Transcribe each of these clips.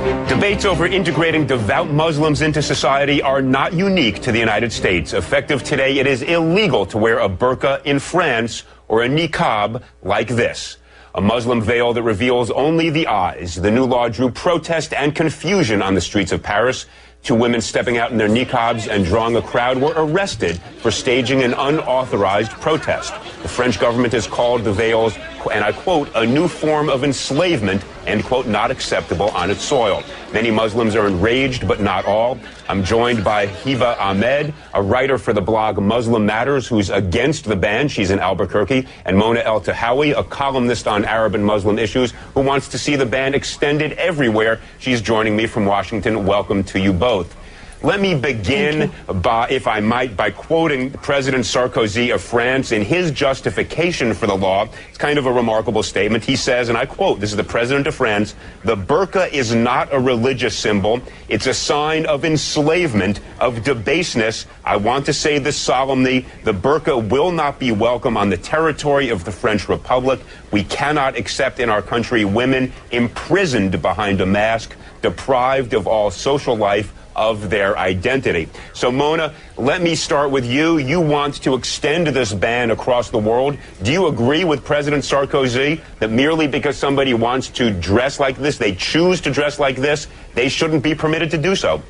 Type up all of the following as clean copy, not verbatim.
Debates over integrating devout Muslims into society are not unique to the United States. Effective today, it is illegal to wear a burqa in France or a niqab like this, a Muslim veil that reveals only the eyes. The new law drew protest and confusion on the streets of Paris. Two women stepping out in their niqabs and drawing a crowd were arrested for staging an unauthorized protest. The French government has called the veils, and I quote, a new form of enslavement, end quote, not acceptable on its soil. Many Muslims are enraged, but not all. I'm joined by Hiba Ahmed, a writer for the blog Muslim Matters, who's against the ban. She's in Albuquerque. And Mona El-Tahawi, a columnist on Arab and Muslim issues, who wants to see the ban extended everywhere. She's joining me from Washington. Welcome to you both. Let me begin, if I might, by quoting President Sarkozy of France in his justification for the law. It's kind of a remarkable statement. He says, and I quote, this is the President of France, "The burqa is not a religious symbol. It's a sign of enslavement, of debaseness. I want to say this solemnly. The burqa will not be welcome on the territory of the French Republic. We cannot accept in our country women imprisoned behind a mask, deprived of all social life, of their identity." So, Mona, let me start with you. You want to extend this ban across the world. Do you agree with President Sarkozy that merely because somebody wants to dress like this, they choose to dress like this, they shouldn't be permitted to do so?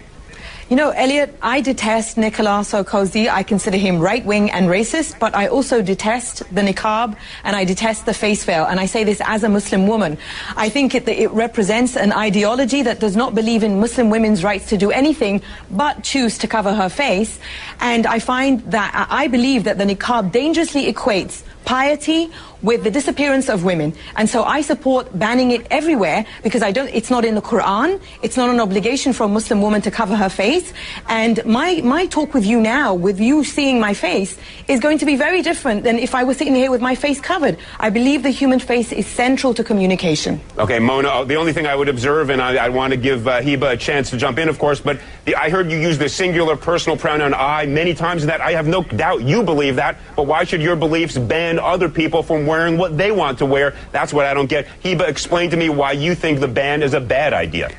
You know, Elliot, I detest Nicolas Sarkozy. I consider him right-wing and racist, but I also detest the niqab and I detest the face veil. And I say this as a Muslim woman. I think it represents an ideology that does not believe in Muslim women's rights to do anything but choose to cover her face. And I find that I believe that the niqab dangerously equates piety with the disappearance of women. And so I support banning it everywhere because it's not in the Quran. It's not an obligation for a Muslim woman to cover her face. And my talk with you now, with you seeing my face, is going to be very different than if I was sitting here with my face covered. I believe the human face is central to communication. Okay, Mona, the only thing I would observe, and I want to give Hiba a chance to jump in, of course, but I heard you use the singular personal pronoun I many times, that I have no doubt you believe that, but why should your beliefs ban other people from wearing what they want to wear? That's what I don't get. Hiba, explain to me why you think the ban is a bad idea.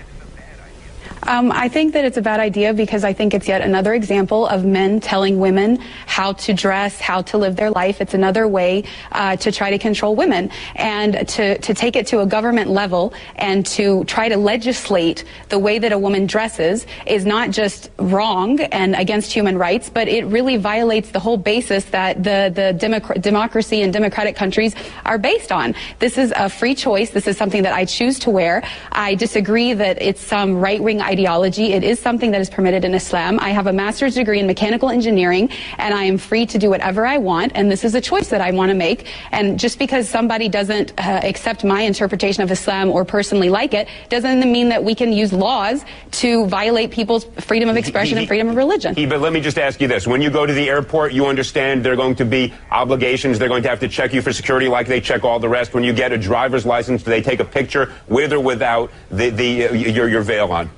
I think that it's a bad idea because I think it's yet another example of men telling women how to dress, how to live their life. It's another way to try to control women, and to take it to a government level and to try to legislate the way that a woman dresses is not just wrong and against human rights, but it really violates the whole basis that the democracy and democratic countries are based on. This is a free choice. This is something that I choose to wear. I disagree that it's some right-wing ideology. It is something that is permitted in Islam. I have a master's degree in mechanical engineering, and I am free to do whatever I want, and this is a choice that I want to make. And just because somebody doesn't accept my interpretation of Islam or personally like it, doesn't mean that we can use laws to violate people's freedom of expression and freedom of religion. But let me just ask you this. When you go to the airport, you understand there are going to be obligations. They're going to have to check you for security like they check all the rest. When you get a driver's license, do they take a picture with or without your veil on?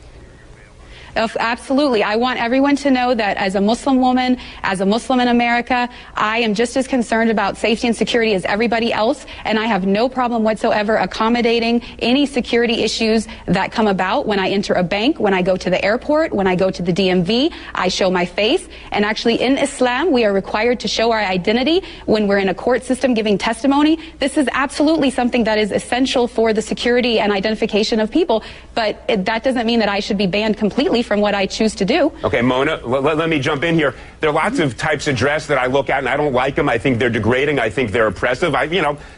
Absolutely. I want everyone to know that as a Muslim woman, as a Muslim in America, I am just as concerned about safety and security as everybody else, and I have no problem whatsoever accommodating any security issues that come about when I enter a bank, when I go to the airport, when I go to the DMV. I show my face, and actually in Islam, we are required to show our identity when we're in a court system giving testimony. This is absolutely something that is essential for the security and identification of people, but that doesn't mean that I should be banned completely from what I choose to do. Okay, Mona, let me jump in here. There are lots of types of dress that I look at and I don't like them. I think they're degrading. I think they're oppressive.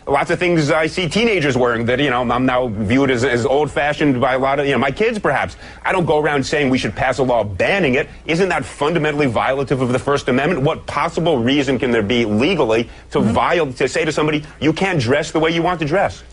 Lots of things I see teenagers wearing that, I'm now viewed as old-fashioned by a lot of, my kids perhaps. I don't go around saying we should pass a law banning it. Isn't that fundamentally violative of the First Amendment? What possible reason can there be legally to say to somebody, you can't dress the way you want to dress?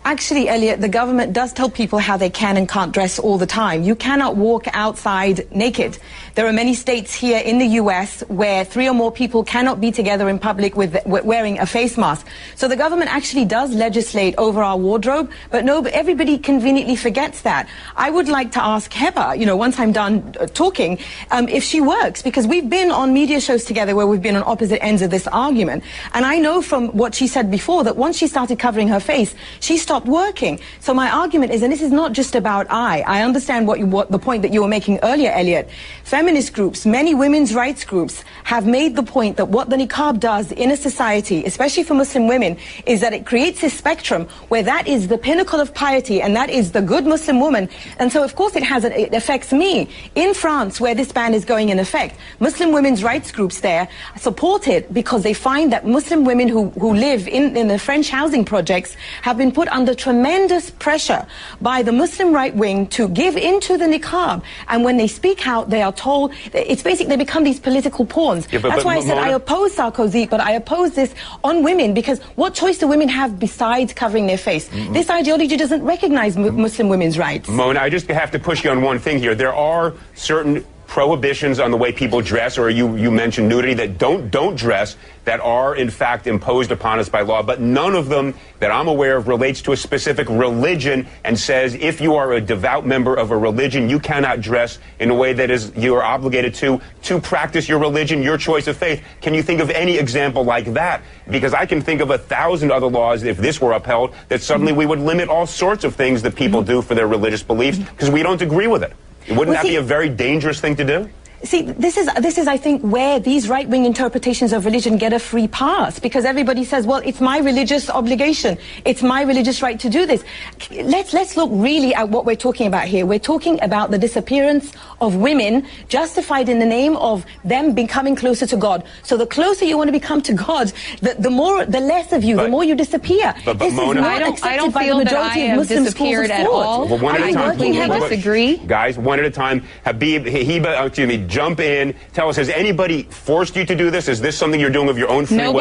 Actually, Elliot, the government does tell people how they can and can't dress all the time. You cannot walk outside naked. There are many states here in the U.S. where 3 or more people cannot be together in public with wearing a face mask. So the government actually does legislate over our wardrobe, but everybody conveniently forgets that. I would like to ask Hiba, once I'm done talking, if she works, because we've been on media shows together where we've been on opposite ends of this argument. And I know from what she said before that once she started covering her face, she started stopped working. So my argument is, and this is not just about I understand what the point that you were making earlier, Elliot. Feminist groups, many women's rights groups have made the point that what the niqab does in a society, especially for Muslim women, is that it creates a spectrum where that is the pinnacle of piety and that is the good Muslim woman. And so of course it affects me. In France, where this ban is going in effect, Muslim women's rights groups there support it because they find that Muslim women who live in the French housing projects have been put under tremendous pressure by the Muslim right wing to give into the niqab. And when they speak out, they are told, it's basically, they become these political pawns. Yeah, that's why I said I oppose Sarkozy, but I oppose this on women, because what choice do women have besides covering their face? This ideology doesn't recognize Muslim women's rights. Mona, I just have to push you on one thing here. There are certain prohibitions on the way people dress, or you mentioned nudity, that don't dress, that are in fact imposed upon us by law, but none of them that I'm aware of relates to a specific religion and says if you are a devout member of a religion, you cannot dress in a way that is you are obligated to practice your religion, your choice of faith. Can you think of any example like that? Because I can think of 1,000 other laws, if this were upheld, that suddenly we would limit all sorts of things that people do for their religious beliefs because we don't agree with it. Wouldn't that be a very dangerous thing to do? See, this is, I think, where these right-wing interpretations of religion get a free pass, because everybody says, well, it's my religious obligation. It's my religious right to do this. Let's look really at what we're talking about here. We're talking about the disappearance of women justified in the name of them becoming closer to God. So the closer you want to become to God, the less of you, the more you disappear. But this Mona, is not accepted by the majority of Muslim schools of thought. Well, one at a time. I completely disagree. Guys, one at a time. Habib, Hiba, excuse me, jump in. Tell us, has anybody forced you to do this? Is this something you're doing of your own free will?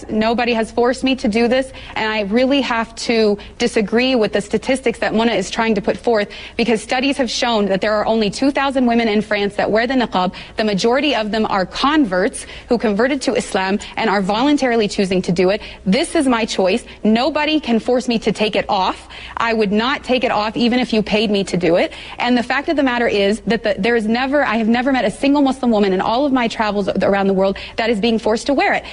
Nobody has forced me to do this, and I really have to disagree with the statistics that Mona is trying to put forth, because studies have shown that there are only 2,000 women in France that wear the niqab. The majority of them are converts who converted to Islam and are voluntarily choosing to do it. This is my choice. Nobody can force me to take it off. I would not take it off even if you paid me to do it. And the fact of the matter is that I have never met a single Muslim woman in all of my travels around the world that is being forced to wear it.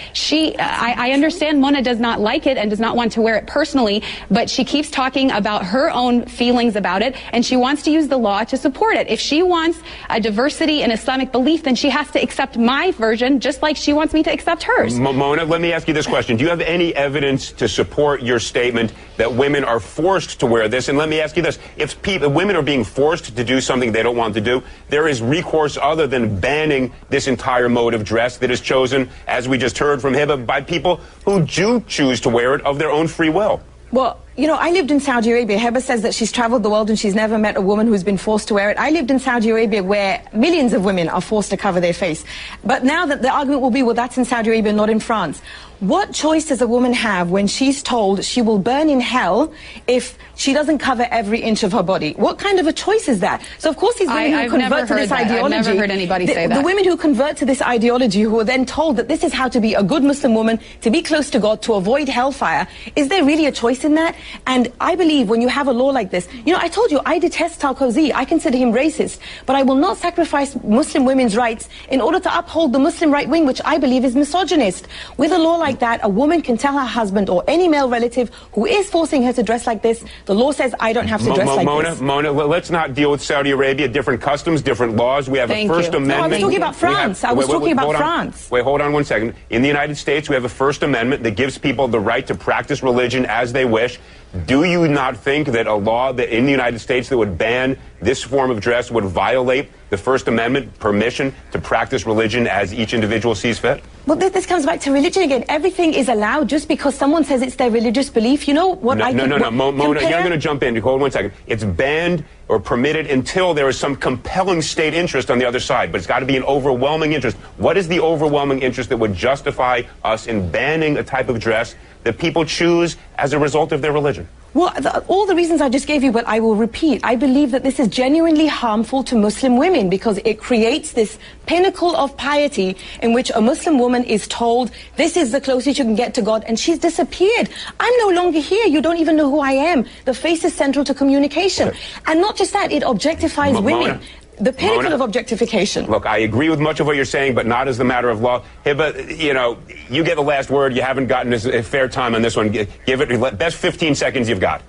I understand Mona does not like it and does not want to wear it personally, but she keeps talking about her own feelings about it, and she wants to use the law to support it. If she wants a diversity in Islamic belief, then she has to accept my version just like she wants me to accept hers. Mona, let me ask you this question. Do you have any evidence to support your statement that women are forced to wear this? And let me ask you this. If women are being forced to do something they don't want to do, there is recourse other than banning this entire mode of dress that is chosen, as we just heard from Hiba, by people who do choose to wear it of their own free will. Well, you know, I lived in Saudi Arabia. Heba says that she's traveled the world and she's never met a woman who's been forced to wear it. I lived in Saudi Arabia where millions of women are forced to cover their face. But now that the argument will be, well, that's in Saudi Arabia, not in France. What choice does a woman have when she's told she will burn in hell if she doesn't cover every inch of her body? What kind of a choice is that? So, of course, these women who convert to this ideology... I've never heard anybody say that. The women who convert to this ideology, who are then told that this is how to be a good Muslim woman, to be close to God, to avoid hellfire, is there really a choice in that? And I believe when you have a law like this... You know, I told you, I detest Sarkozy. I consider him racist. But I will not sacrifice Muslim women's rights in order to uphold the Muslim right wing, which I believe is misogynist. With a law like that, a woman can tell her husband or any male relative who is forcing her to dress like this, the law says I don't have to dress like this. Mona, let's not deal with Saudi Arabia. Different customs, different laws. We have a First Amendment. No, I was talking about France. I was talking about France. Wait, hold on one second. In the United States, we have a First Amendment that gives people the right to practice religion as they wish. Do you not think that a law that in the United States that would ban this form of dress would violate the First Amendment permission to practice religion as each individual sees fit? Well, this comes back to religion again. Everything is allowed just because someone says it's their religious belief. You know what I think? No. Mona, you're going to jump in. Hold 1 second. It's banned or permitted until there is some compelling state interest on the other side. But it's got to be an overwhelming interest. What is the overwhelming interest that would justify us in banning a type of dress that people choose as a result of their religion? Well, all the reasons I just gave you, but I will repeat. I believe that this is genuinely harmful to Muslim women because it creates this pinnacle of piety in which a Muslim woman is told, this is the closest you can get to God, and she's disappeared. I'm no longer here. You don't even know who I am. The face is central to communication. Okay. And not just that, it objectifies women. The pinnacle of objectification. Look, I agree with much of what you're saying, but not as the matter of law. Hiba, you know, you get the last word. You haven't gotten a fair time on this one. Give it best 15 seconds you've got.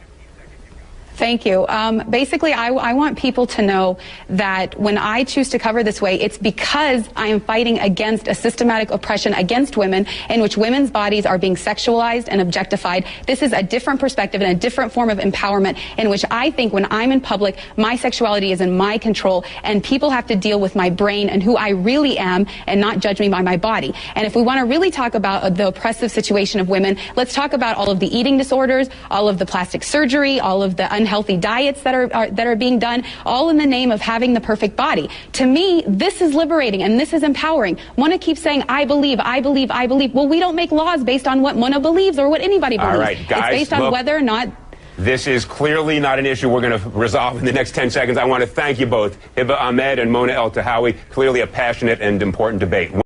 Thank you. Basically, I want people to know that when I choose to cover this way, it's because I am fighting against a systematic oppression against women in which women's bodies are being sexualized and objectified. This is a different perspective and a different form of empowerment in which I think when I'm in public, my sexuality is in my control and people have to deal with my brain and who I really am and not judge me by my body. And if we want to really talk about the oppressive situation of women, let's talk about all of the eating disorders, all of the plastic surgery, all of the unhealthy diets that are being done, all in the name of having the perfect body. To me, this is liberating and this is empowering. Mona keeps saying, I believe, I believe, I believe. Well, we don't make laws based on what Mona believes or what anybody believes. All right, guys, it's based on whether or not. This is clearly not an issue we're going to resolve in the next 10 seconds. I want to thank you both, Hiba Ahmed and Mona El Tahawi. Clearly a passionate and important debate.